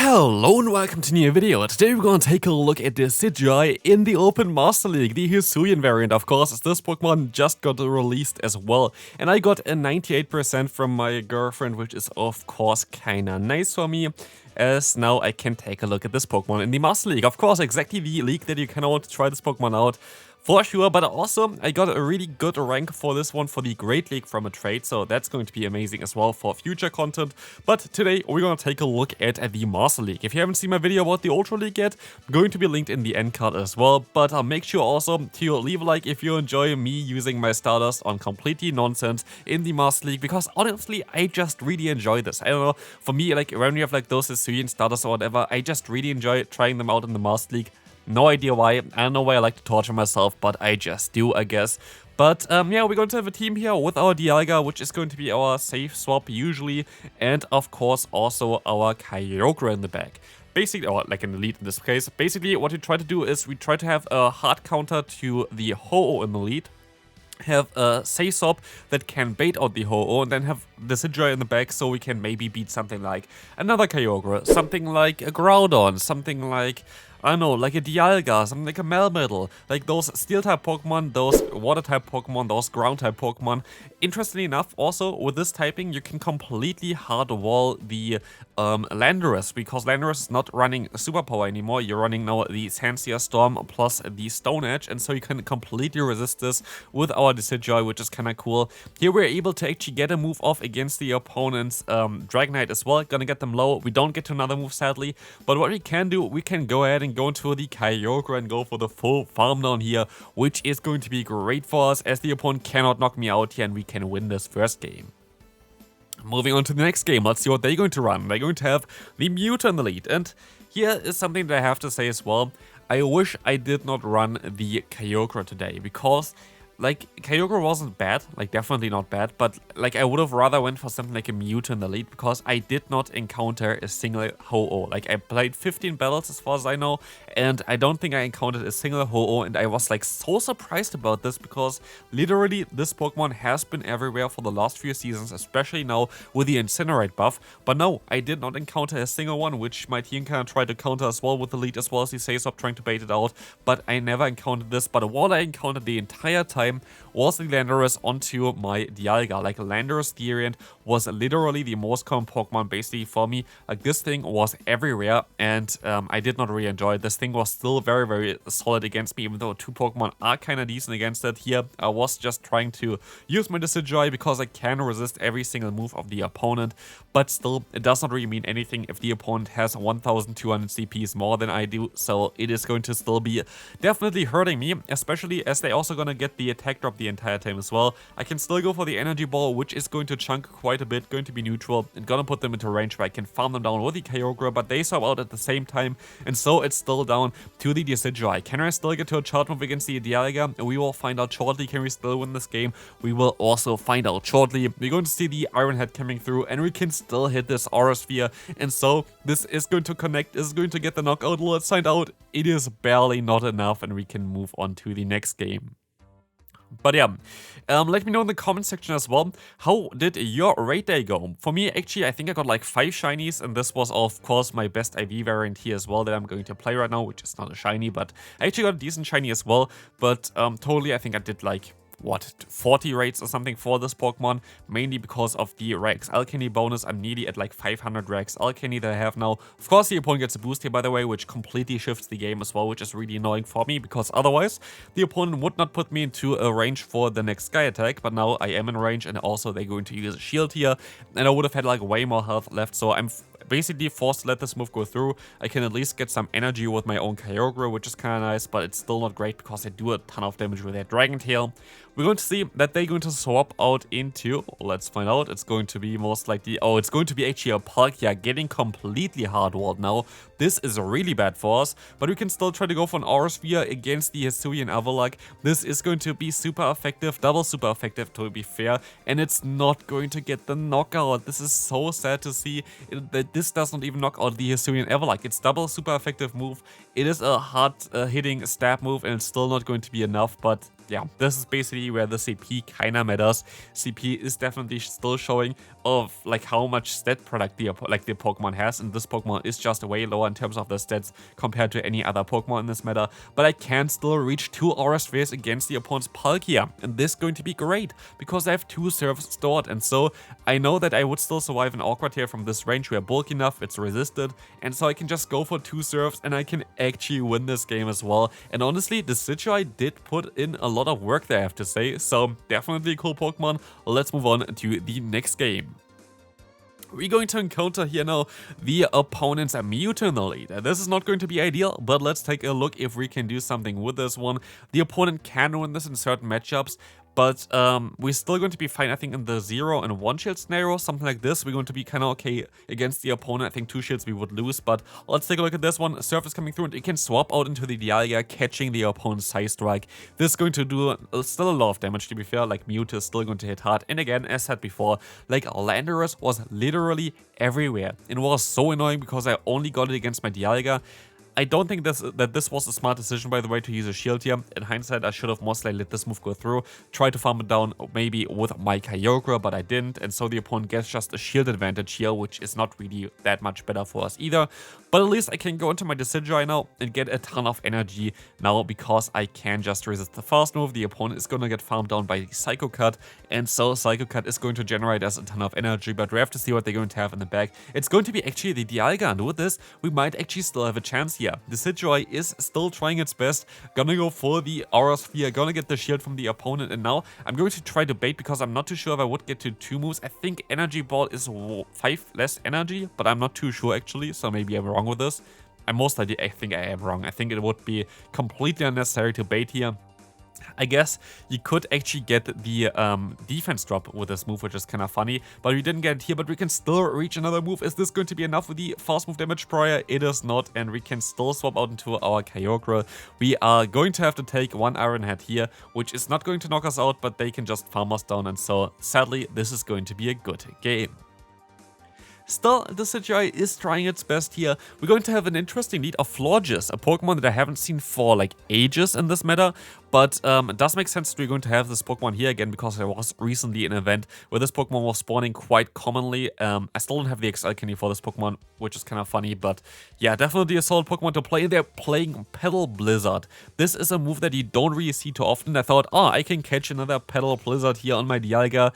Hello and welcome to a new video. Today we're going to take a look at the Decidueye in the Open Master League, the Hisuian variant, of course, as this Pokemon just got released as well. And I got a 98% from my girlfriend, which is of course kinda nice for me, as now I can take a look at this Pokemon in the Master League. Of course, exactly the league that you kinda want to try this Pokemon out. For sure, but also I got a really good rank for this one for the Great League from a trade, so that's going to be amazing as well for future content. But today we're going to take a look at the Master League. If you haven't seen my video about the Ultra League yet, going to be linked in the end card as well. But make sure also to leave a like if you enjoy me using my Stardust on completely nonsense in the Master League, because honestly I just really enjoy this. I don't know, for me, like when we have like those Hisuian Stardust or whatever, I just really enjoy trying them out in the Master League. No idea why. I don't know why I like to torture myself, but I just do, I guess. But yeah, we're going to have a team here with our Dialga, which is going to be our safe swap usually, and of course also our Kyogre in the back. Basically, or like an elite in this case. Basically, what we try to do is we try to have a hard counter to the Ho-Oh in the lead, have a Saysop that can bait out the Ho-Oh, and then have the Decidueye in the back so we can maybe beat something like another Kyogre, something like a Groudon, something like, I don't know, like a Dialga, something like a MEWeedle, like those Steel-type Pokemon, those Water-type Pokemon, those Ground-type Pokemon. Interestingly enough, also, with this typing, you can completely hard-wall the Landorus, because Landorus is not running Superpower anymore. You're running now the Sandsea Storm plus the Stone Edge, and so you can completely resist this with our Decidueye, which is kinda cool. Here we're able to actually get a move off against the opponent's Dragonite as well. Gonna get them low. We don't get to another move, sadly, but what we can do, we can go ahead and go into the Kyogre and go for the full farm down here, which is going to be great for us, as the opponent cannot knock me out here and we can win this first game. Moving on to the next game, let's see what they're going to run. They're going to have the Mewtwo in the lead, and here is something that I have to say as well. I wish I did not run the Kyogre today, because like, Kyogre wasn't bad, like definitely not bad, but like I would have rather went for something like a Mewtwo in the lead, because I did not encounter a single Ho-Oh. Like, I played 15 battles as far as I know, and I don't think I encountered a single Ho-Oh, and I was like so surprised about this, because literally this Pokemon has been everywhere for the last few seasons, especially now with the Incinerate buff. But no, I did not encounter a single one, which my team kind of tried to counter as well with the lead, as well as the Saysop trying to bait it out, but I never encountered this. But what I encountered the entire time was the Landorus onto my Dialga. Like, Landorus variant was literally the most common Pokemon basically for me. Like, this thing was everywhere, and I did not really enjoy it. This thing was still very, very solid against me, even though two Pokemon are kind of decent against it. Here, I was just trying to use my Decidueye because I can resist every single move of the opponent, but still, it does not really mean anything if the opponent has 1200 CPs more than I do, so it is going to still be definitely hurting me, especially as they're also gonna get the attack drop the entire time as well. I can still go for the Energy Ball, which is going to chunk quite a bit, going to be neutral, and gonna put them into range where I can farm them down with the Kyogre, but they swap out at the same time, and so it's still down to the Decidueye. Can I still get to a charge move against the Dialga? We will find out shortly. Can we still win this game? We will also find out shortly. We're going to see the Iron Head coming through, and we can still hit this Aura Sphere, and so this is going to connect, is going to get the knockout. Let's find out. It is barely not enough, and we can move on to the next game. But yeah, let me know in the comment section as well, how did your raid day go? For me, actually, I think I got like 5 shinies, and this was of course my best IV variant here as well that I'm going to play right now, which is not a shiny, but I actually got a decent shiny as well. But totally, I think I did like, what, 40 raids or something for this Pokemon, mainly because of the Rex Alchemy bonus. I'm nearly at like 500 Rex Alchemy that I have now. Of course, the opponent gets a boost here, by the way, which completely shifts the game as well, which is really annoying for me, because otherwise the opponent would not put me into a range for the next Sky Attack, but now I am in range, and also they're going to use a shield here, and I would have had like way more health left, so I'm basically forced to let this move go through. I can at least get some energy with my own Kyogre, which is kind of nice, but it's still not great because they do a ton of damage with their Dragon Tail. We're going to see that they're going to swap out into, let's find out, it's going to be most likely, oh, it's going to be actually a Palkia getting completely hard-walled now. This is really bad for us, but we can still try to go for an Aura Sphere against the Hisuian Avalok. This is going to be super effective, double super effective to be fair, and it's not going to get the knockout. This is so sad to see that this does not even knock out the Hisuian Avalok. It's double super effective move. It is a hard hitting stab move, and it's still not going to be enough, but yeah, this is basically where the CP kinda matters. CP is definitely still showing of like how much stat product the Pokemon has, and this Pokemon is just way lower in terms of the stats compared to any other Pokemon in this meta, but I can still reach 2 Aura Spheres against the opponent's Palkia, and this is going to be great, because I have 2 serves stored, and so I know that I would still survive an awkward here from this range. We are bulky enough, it's resisted, and so I can just go for 2 serves, and I can actually win this game as well. And honestly, the Decidueye did put in a lot of work there, I have to say, so definitely a cool Pokemon. Let's move on to the next game. We're going to encounter here now the opponent's Mewtwo in the lead. This is not going to be ideal, but let's take a look if we can do something with this one. The opponent can win this in certain matchups, but we're still going to be fine, I think, in the 0 and 1 shield scenario, something like this. We're going to be kind of okay against the opponent. I think 2 shields we would lose, but let's take a look at this one. Surf is coming through, and it can swap out into the Dialga, catching the opponent's Side Strike. This is going to do still a lot of damage, to be fair. Like, Mewtwo is still going to hit hard. And again, as said before, like, Landorus was literally everywhere. It was so annoying because I only got it against my Dialga. I don't think that this was a smart decision, by the way, to use a shield here. In hindsight, I should have most likely let this move go through. Try to farm it down maybe with my Kyogre, but I didn't. And so the opponent gets just a shield advantage here, which is not really that much better for us either. But at least I can go into my Decidueye now and get a ton of energy now, because I can just resist the fast move. The opponent is going to get farmed down by the Psycho Cut. And so Psycho Cut is going to generate us a ton of energy. But we have to see what they're going to have in the back. It's going to be actually the Dialga. And with this, we might actually still have a chance here. The Decidueye is still trying its best, gonna go for the Aura Sphere, gonna get the shield from the opponent, and now I'm going to try to bait because I'm not too sure if I would get to 2 moves. I think Energy Ball is 5 less energy, but I'm not too sure actually, so maybe I'm wrong with this. I think I am wrong. I think it would be completely unnecessary to bait here. I guess you could actually get the defense drop with this move, which is kind of funny, but we didn't get it here, but we can still reach another move. Is this going to be enough with the fast move damage prior? It is not, and we can still swap out into our Kyogre. We are going to have to take 1 Iron Head here, which is not going to knock us out, but they can just farm us down, and so sadly, this is going to be a good game. Still, the Decidueye is trying its best here. We're going to have an interesting lead of Florges, a Pokemon that I haven't seen for like ages in this meta, but it does make sense that we're going to have this Pokemon here again, because there was recently an event where this Pokemon was spawning quite commonly. I still don't have the XL candy for this Pokemon, which is kind of funny, but yeah, definitely a solid Pokemon to play. They're playing Petal Blizzard. This is a move that you don't really see too often. I thought, oh, I can catch another Petal Blizzard here on my Dialga.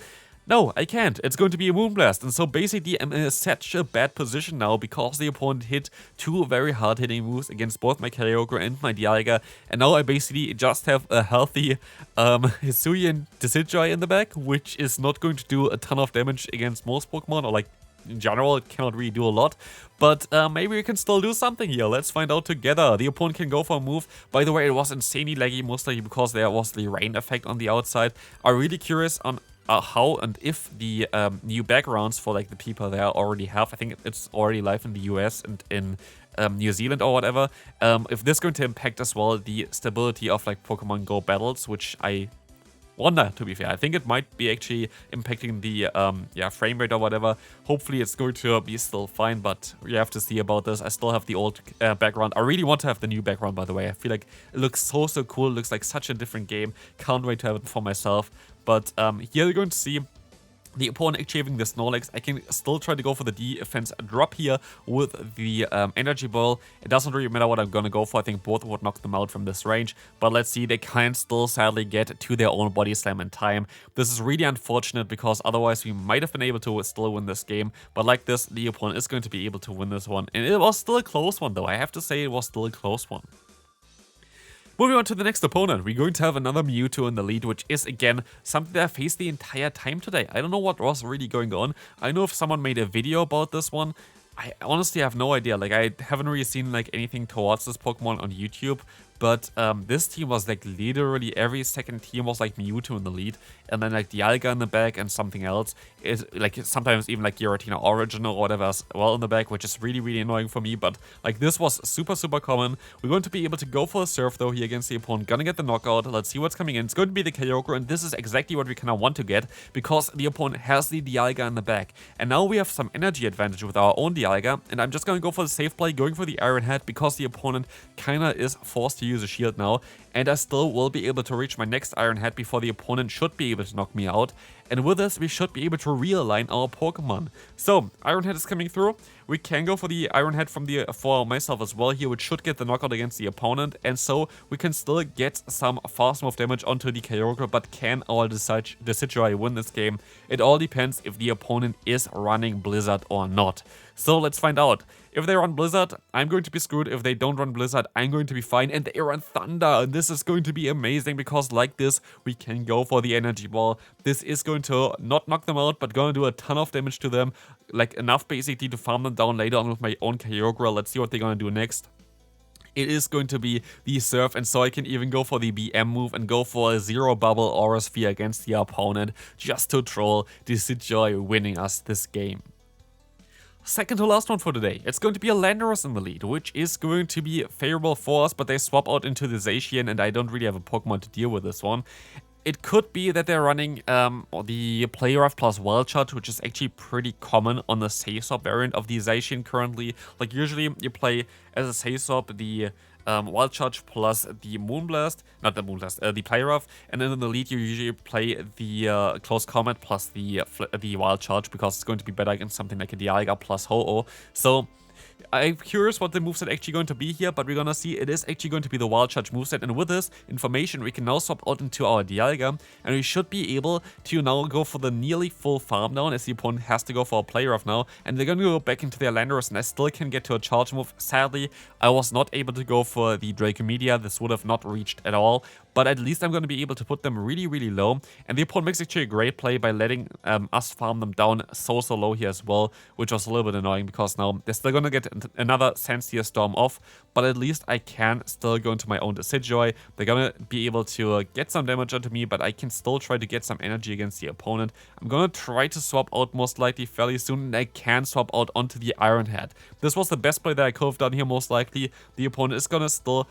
No, I can't. It's going to be a Moonblast. And so basically I'm in such a bad position now, because the opponent hit 2 very hard hitting moves against both my Kyogre and my Dialga. And now I basically just have a healthy Hisuian Decidueye in the back, which is not going to do a ton of damage against most Pokemon, or like in general, it cannot really do a lot. But maybe we can still do something here. Let's find out together. The opponent can go for a move. By the way, it was insanely laggy, mostly because there was the rain effect on the outside. I'm really curious on how and if the new backgrounds for like the people there already have. I think it's already live in the US and in New Zealand or whatever. If this is going to impact as well the stability of like Pokemon Go battles, which I wonder, to be fair. I think it might be actually impacting the frame rate or whatever. Hopefully it's going to be still fine, but we have to see about this. I still have the old background. I really want to have the new background, by the way. I feel like it looks so cool. It looks like such a different game. Can't wait to have it for myself. But here you're going to see the opponent actually having the Snorlax. I can still try to go for the defense drop here with the Energy Ball. It doesn't really matter what I'm gonna go for. I think both would knock them out from this range. But let's see, they can still sadly get to their own Body Slam in time. This is really unfortunate, because otherwise we might have been able to still win this game. But like this, the opponent is going to be able to win this one. And it was still a close one, though. I have to say it was still a close one. Moving on to the next opponent, we're going to have another Mewtwo in the lead, which is, again, something that I faced the entire time today. I don't know what was really going on. I know if someone made a video about this one. I honestly have no idea. Like, I haven't really seen, like, anything towards this Pokemon on YouTube. But this team was like literally every second team was like Mewtwo in the lead, and then like Dialga in the back and something else. Is like sometimes even like Giratina Original or whatever as well in the back, which is really annoying for me. But like this was super common. We're going to be able to go for a Surf though here against the opponent. Gonna get the knockout. Let's see what's coming in. It's going to be the Kyogre, and this is exactly what we kind of want to get, because the opponent has the Dialga in the back. And now we have some energy advantage with our own Dialga, and I'm just gonna go for the safe play, going for the Iron Head, because the opponent kinda is forced to to use a shield now, and I still will be able to reach my next Iron Head before the opponent should be able to knock me out. And with this, we should be able to realign our Pokemon. So, Iron Head is coming through. We can go for the Iron Head for myself as well here, which should get the knockout against the opponent. And so, we can still get some fast move damage onto the Kyogre, but can our Decidueye win this game? It all depends if the opponent is running Blizzard or not. So, let's find out. If they run Blizzard, I'm going to be screwed. If they don't run Blizzard, I'm going to be fine. And they run Thunder. And this is going to be amazing because like this, we can go for the Energy Ball. This is going to not knock them out, but going to do a ton of damage to them. Like enough basically to farm them down later on with my own Kyogre. Let's see what they're going to do next. It is going to be the Surf, and so I can even go for the BM move and go for a Zero Bubble Aura Sphere against the opponent just to troll Decidueye winning us this game. Second to last one for today, it's going to be a Landorus in the lead, which is going to be favorable for us, but they swap out into the Zacian, and I don't really have a Pokemon to deal with this one. It could be that they're running the Play Rough plus Wild Charge, which is actually pretty common on the Say-Swap variant of the Zacian currently. Like usually you play as a Say-Swap the Wild Charge plus the Moonblast, not the Moonblast, the Play Rough, and then in the lead you usually play the Close Combat plus the Wild Charge because it's going to be better against something like a Dialga plus Ho-Oh. So I'm curious what the moveset actually going to be here, but we're gonna see it is actually going to be the Wild Charge moveset, and with this information we can now swap out into our Dialga, and we should be able to now go for the nearly full farm down as the opponent has to go for a Play Rough now, and they're gonna go back into their Landorus, and I still can get to a charge move. Sadly, I was not able to go for the Draco Meteor. This would have not reached at all, but at least I'm going to be able to put them really, really low, and the opponent makes actually a great play by letting us farm them down so low here as well, which was a little bit annoying because now they're still going to get another Sandsear Storm off, but at least I can still go into my own Decidueye. They're going to be able to get some damage onto me, but I can still try to get some energy against the opponent. I'm going to try to swap out most likely fairly soon, and I can swap out onto the Iron Head. This was the best play that I could have done here most likely. The opponent is going to still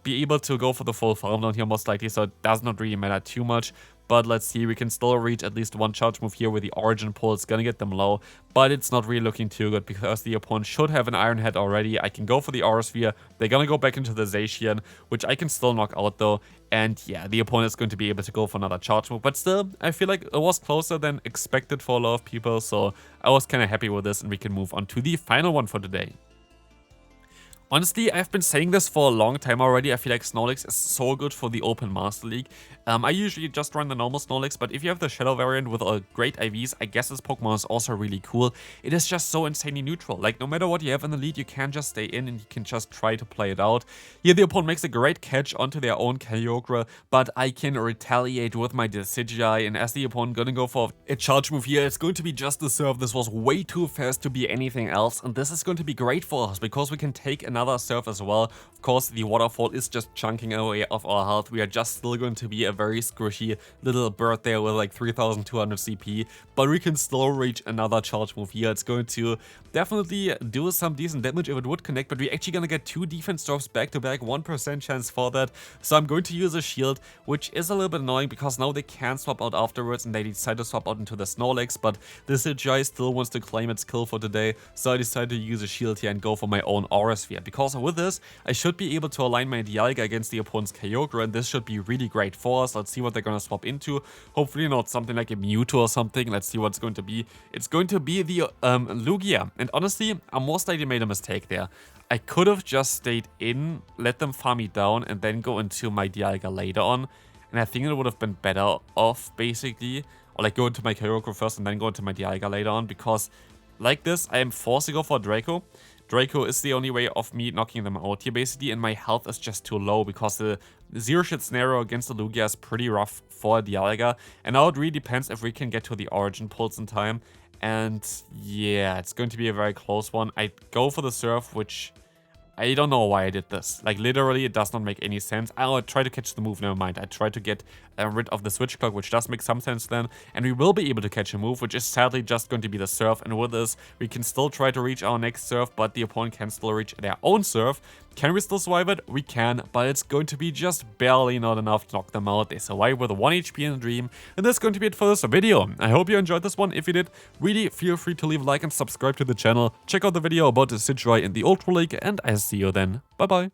be able to go for the full farm down here most likely, so it does not really matter too much. But let's see, we can still reach at least one charge move here with the Origin Pull. It's gonna get them low, but it's not really looking too good because the opponent should have an Iron Head already. I can go for the Aura Sphere. They're gonna go back into the Zacian, which I can still knock out though. And yeah, the opponent is going to be able to go for another charge move, but still, I feel like it was closer than expected for a lot of people, so I was kind of happy with this, and we can move on to the final one for today. Honestly, I've been saying this for a long time already. I feel like Snorlax is so good for the Open Master League. I usually just run the normal Snorlax, but if you have the Shadow variant with great IVs, I guess this Pokemon is also really cool. It is just so insanely neutral. Like, no matter what you have in the lead, you can just stay in and you can just try to play it out. Here, the opponent makes a great catch onto their own Kyogre, but I can retaliate with my Decidueye, and as the opponent gonna go for a charge move here, it's going to be just the Surf. This was way too fast to be anything else, and this is going to be great for us because we can take another Surf as well. Of course, the Waterfall is just chunking away of our health. We are just still going to be a very squishy little bird there with like 3200 CP, but we can still reach another charge move here. It's going to definitely do some decent damage if it would connect, but we're actually gonna get 2 defense drops back to back, 1% chance for that. So I'm going to use a shield, which is a little bit annoying because now they can swap out afterwards and they decide to swap out into the Snorlax, but this Decidueye still wants to claim its kill for today, so I decided to use a shield here and go for my own Aura Sphere, because with this, I should be able to align my Dialga against the opponent's Kyogre, and this should be really great for us. Let's see what they're gonna swap into. Hopefully not something like a Mewtwo or something. Let's see what it's going to be. It's going to be the Lugia, and honestly, I most likely made a mistake there. I could have just stayed in, let them farm me down, and then go into my Dialga later on, and I think it would have been better off, basically, or like go into my Kyogre first and then go into my Dialga later on, because like this, I am forced to go for Draco. Draco is the only way of me knocking them out here, basically, and my health is just too low because the zero shit scenario against the Lugia is pretty rough for Dialga, and now it really depends if we can get to the Origin Pulse in time, and yeah, it's going to be a very close one. I go for the Surf, which I don't know why I did this. Like, literally, it does not make any sense. I'll try to catch the move, never mind. I try to get rid of the Switch Clock, which does make some sense then. And we will be able to catch a move, which is sadly just going to be the Surf. And with this, we can still try to reach our next Surf, but the opponent can still reach their own Surf. Can we still survive it? We can, but it's going to be just barely not enough to knock them out. They survive with 1 HP in the Dream. And that's going to be it for this video. I hope you enjoyed this one. If you did, really feel free to leave a like and subscribe to the channel. Check out the video about the Decidueye in the Ultra League, and I'll see you then. Bye bye.